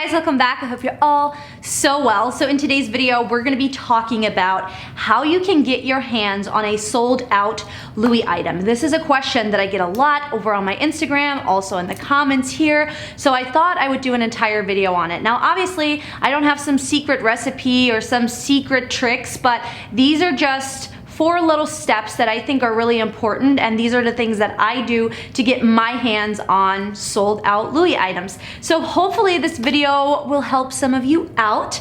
guys, welcome back. I hope you're all so well. So in today's video, we're gonna be talking about how you can get your hands on a sold out Louis item. This is a question that I get a lot over on my Instagram, also in the comments here. So I thought I would do an entire video on it. Now, obviously, I don't have some secret recipe or some secret tricks, but these are just 4 little steps that I think are really important, and these are the things that I do to get my hands on sold out Louis items. So hopefully this video will help some of you out.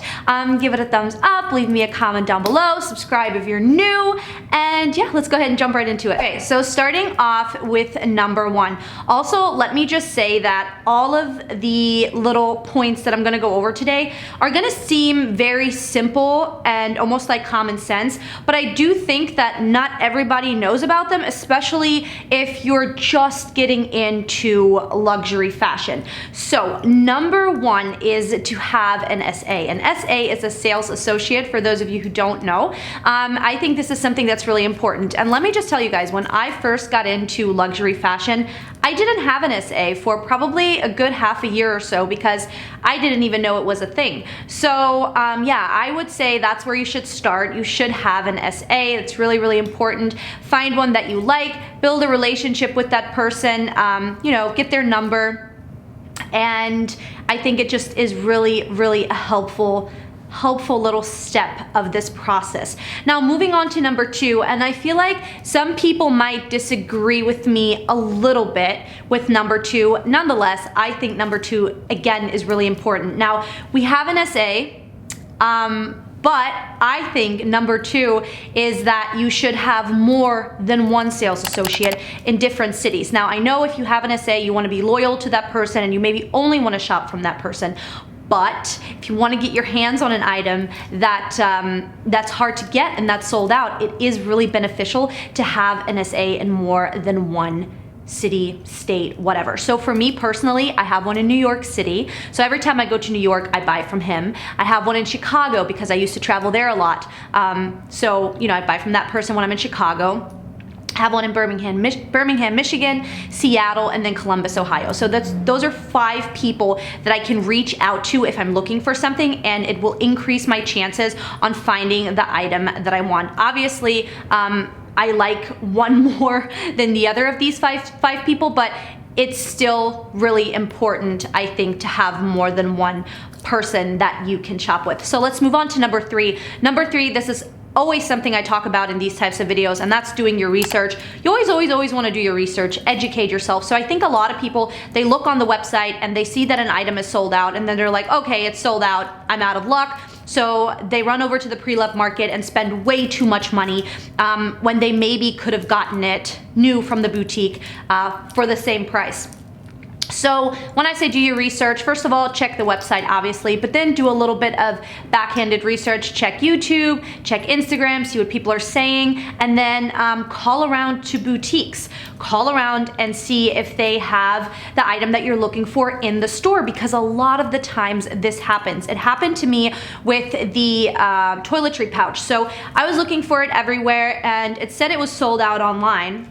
Give it a thumbs up, leave me a comment down below, subscribe if you're new, and yeah, let's go ahead and jump right into it. Okay, so starting off with number 1. Also, let me just say that all of the little points that I'm gonna go over today are gonna seem very simple and almost like common sense, but I do think that not everybody knows about them, especially if you're just getting into luxury fashion. So number 1 is to have an SA. An SA is a sales associate, for those of you who don't know. I think this is something that's really important. And let me just tell you guys, when I first got into luxury fashion, I didn't have an SA for probably a good half a year or so because I didn't even know it was a thing. So yeah, I would say that's where you should start. You should have an SA. It's really, really important. Find one that you like, build a relationship with that person, you know, get their number. And I think it just is really, really a helpful little step of this process. Now moving on to number 2, and I feel like some people might disagree with me a little bit with number 2. Nonetheless, I think number 2 again is really important. Now we have an SA, but I think number 2 is that you should have more than one sales associate in different cities. Now I know if you have an SA, you want to be loyal to that person and you maybe only want to shop from that person. But if you want to get your hands on an item that that's hard to get and that's sold out, it is really beneficial to have an SA in more than one city, state, whatever. So for me personally, I have one in New York City. So every time I go to New York, I buy from him. I have one in Chicago because I used to travel there a lot. So, you know, I buy from that person when I'm in Chicago. Have one in Birmingham, Michigan, Seattle, and then Columbus, Ohio. So those are 5 people that I can reach out to if I'm looking for something, and it will increase my chances on finding the item that I want. Obviously, I like one more than the other of these five people, but it's still really important, I think, to have more than one person that you can shop with. So let's move on to number 3. Number 3, this is always something I talk about in these types of videos, and that's doing your research. You always want to do your research, educate yourself. So I think a lot of people, they look on the website and they see that an item is sold out, and then they're like, okay, it's sold out, I'm out of luck. So they run over to the pre-love market and spend way too much money when they maybe could have gotten it new from the boutique for the same price. So when I say do your research, first of all, check the website, obviously, but then do a little bit of backhanded research. Check YouTube, check Instagram, see what people are saying, and then call around to boutiques. Call around and see if they have the item that you're looking for in the store, because a lot of the times this happens. It happened to me with the toiletry pouch. So I was looking for it everywhere, and it said it was sold out online.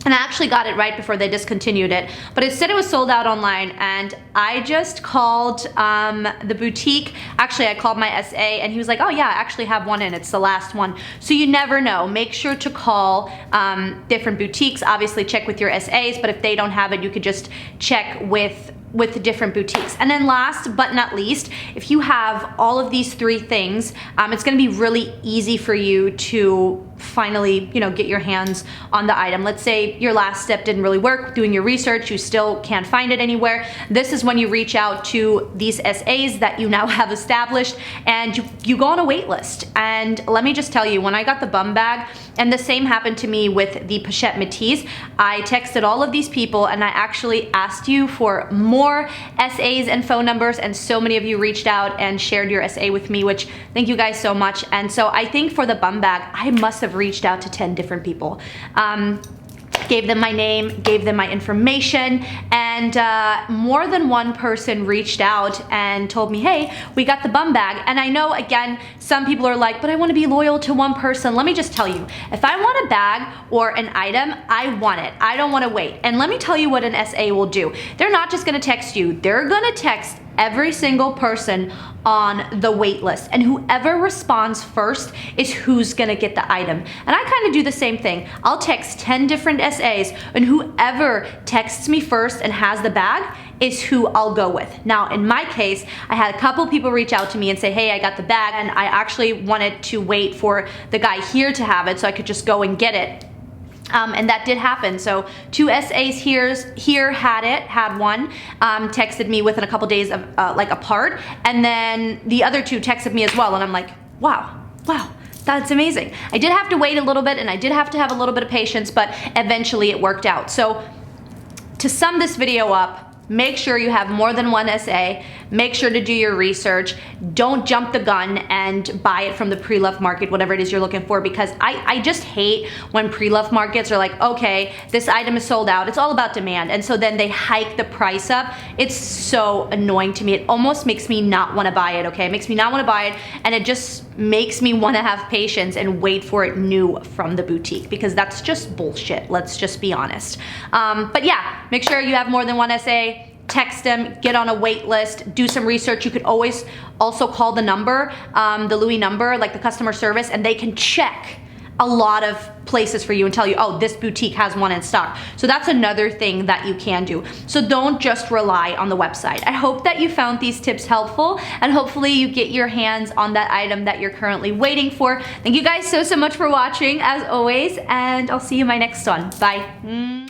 And I actually got it right before they discontinued it, but it said it was sold out online, and I just called the boutique. Actually, I called my SA, and he was like, oh yeah, I actually have one in, it's the last one. So you never know. Make sure to call different boutiques. Obviously check with your SAs, but if they don't have it, you could just check with the different boutiques. And then last but not least, if you have all of these 3 things, it's gonna be really easy for you to finally, you know, get your hands on the item. Let's say your last step didn't really work, doing your research, you still can't find it anywhere. This is when you reach out to these SAs that you now have established, and you go on a wait list. And let me just tell you, when I got the bum bag, and the same happened to me with the Pochette Métis, I texted all of these people and I actually asked you for more SAs and phone numbers, and so many of you reached out and shared your SA with me, which thank you guys so much. And so I think for the bum bag, I must have reached out to 10 different people. Gave them my name, gave them my information, and more than one person reached out and told me, hey, we got the bum bag. And I know, again, some people are like, but I want to be loyal to one person. Let me just tell you, if I want a bag or an item, I want it. I don't want to wait. And let me tell you what an SA will do. They're not just going to text you. They're going to text every single person on the wait list, and whoever responds first is who's gonna get the item. And I kind of do the same thing. I'll text 10 different SAs, and whoever texts me first and has the bag is who I'll go with. Now, in my case, I had a couple people reach out to me and say, hey, I got the bag, and I actually wanted to wait for the guy here to have it so I could just go and get it. And that did happen. So 2 SAs here had one, texted me within a couple days of like apart, and then the other 2 texted me as well, and I'm like, wow, that's amazing. I did have to wait a little bit, and I did have to have a little bit of patience, but eventually it worked out. So to sum this video up, make sure you have more than 1 SA. Make sure to do your research. Don't jump the gun and buy it from the pre-loved market, whatever it is you're looking for, because I just hate when pre-loved markets are like, okay, this item is sold out. It's all about demand. And so then they hike the price up. It's so annoying to me. It almost makes me not want to buy it, okay? It makes me not want to buy it, and it just makes me want to have patience and wait for it new from the boutique, because that's just bullshit. Let's just be honest. But yeah, make sure you have more than 1 SA. Text them, get on a wait list, do some research. You could always also call the number, the Louis number, like the customer service, and they can check a lot of places for you and tell you, oh, this boutique has one in stock. So that's another thing that you can do. So don't just rely on the website. I hope that you found these tips helpful, and hopefully you get your hands on that item that you're currently waiting for. Thank you guys so much for watching, as always, and I'll see you in my next one. Bye.